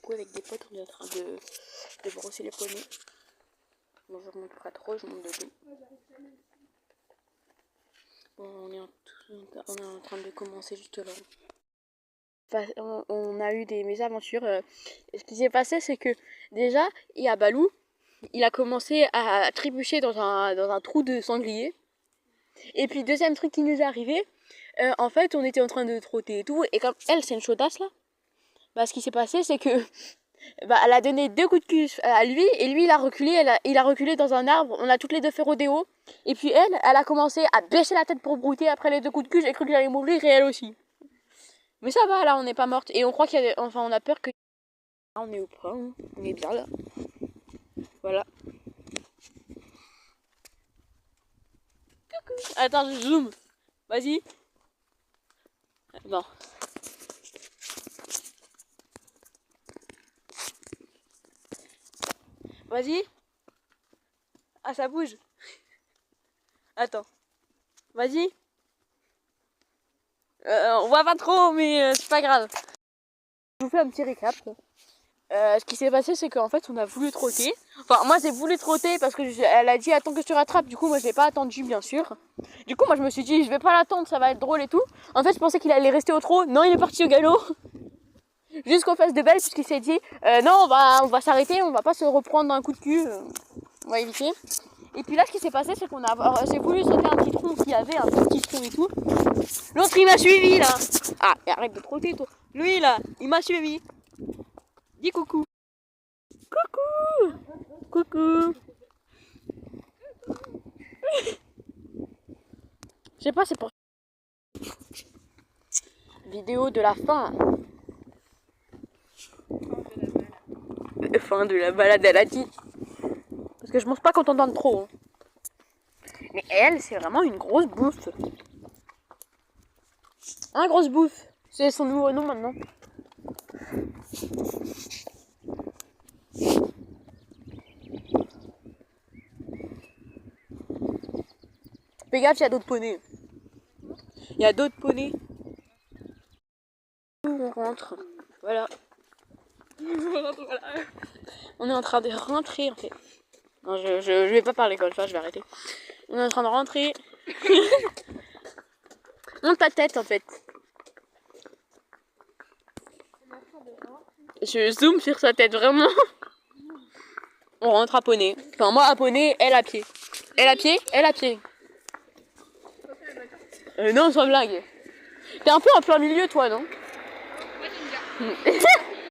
coup avec des potes, on est en train de brosser les poignets. Bon, je remonte pas trop, je monte de dos. Bon, on est en train de commencer juste là. Enfin, on a eu des mésaventures. Ce qui s'est passé, c'est que déjà, il y a Balou, il a commencé à trébucher dans un trou de sanglier. Et puis deuxième truc qui nous est arrivé, en fait on était en train de trotter et tout, et comme elle c'est une chaudasse là, bah ce qui s'est passé c'est que elle a donné 2 coups de cul à lui, et lui il a reculé dans un arbre, on a toutes les deux fait rodéo, et puis elle a commencé à baisser la tête pour brouter après les 2 coups de cul, j'ai cru qu'elle allait mourir et elle aussi. Mais ça va, là on n'est pas morte, et on croit qu'il y a enfin on a peur que... Là on est au point, on est bien là. Voilà. Attends, je zoome. Vas-y. Non. Vas-y. Ah, ça bouge. Attends. Vas-y. On voit pas trop, mais c'est pas grave. Je vous fais un petit récap. Ce qui s'est passé, c'est qu'en fait, on a voulu trotter. Enfin, moi, j'ai voulu trotter parce que elle a dit attends que je te rattrape. Du coup, moi, je l'ai pas attendu, bien sûr. Du coup, moi, je me suis dit je vais pas l'attendre, ça va être drôle et tout. En fait, je pensais qu'il allait rester au trot. Non, il est parti au galop. Jusqu'aux fesses de Belle, puisqu'il s'est dit non, on va s'arrêter, on va pas se reprendre d'un coup de cul. On va éviter. Et puis là, ce qui s'est passé, c'est qu'on a, j'ai voulu sauter un petit tronc qu'il y avait, un petit tronc et tout. L'autre, il m'a suivi là. Ah, et arrête de trotter, toi. Lui là, il m'a suivi. Dis coucou. Coucou. Coucou. Je sais pas, c'est pour... Vidéo de la fin. Fin de la balade à la dit. Parce que je mange pas quand on donne trop. Hein. Mais elle, c'est vraiment une grosse bouffe. Un grosse bouffe. C'est son nouveau nom maintenant. Fais gaffe, il y a d'autres poneys. Il y a d'autres poneys. On rentre. Voilà. On est en train de rentrer en fait. Non, je vais pas parler comme ça, je vais arrêter. On est en train de rentrer. Monte ta tête en fait. Je zoome sur sa tête vraiment. On rentre à poney. Enfin moi à poney, elle à pied. Elle à pied, elle à pied. Non, sans blague. T'es un peu en plein milieu toi, non? Moi j'aime bien.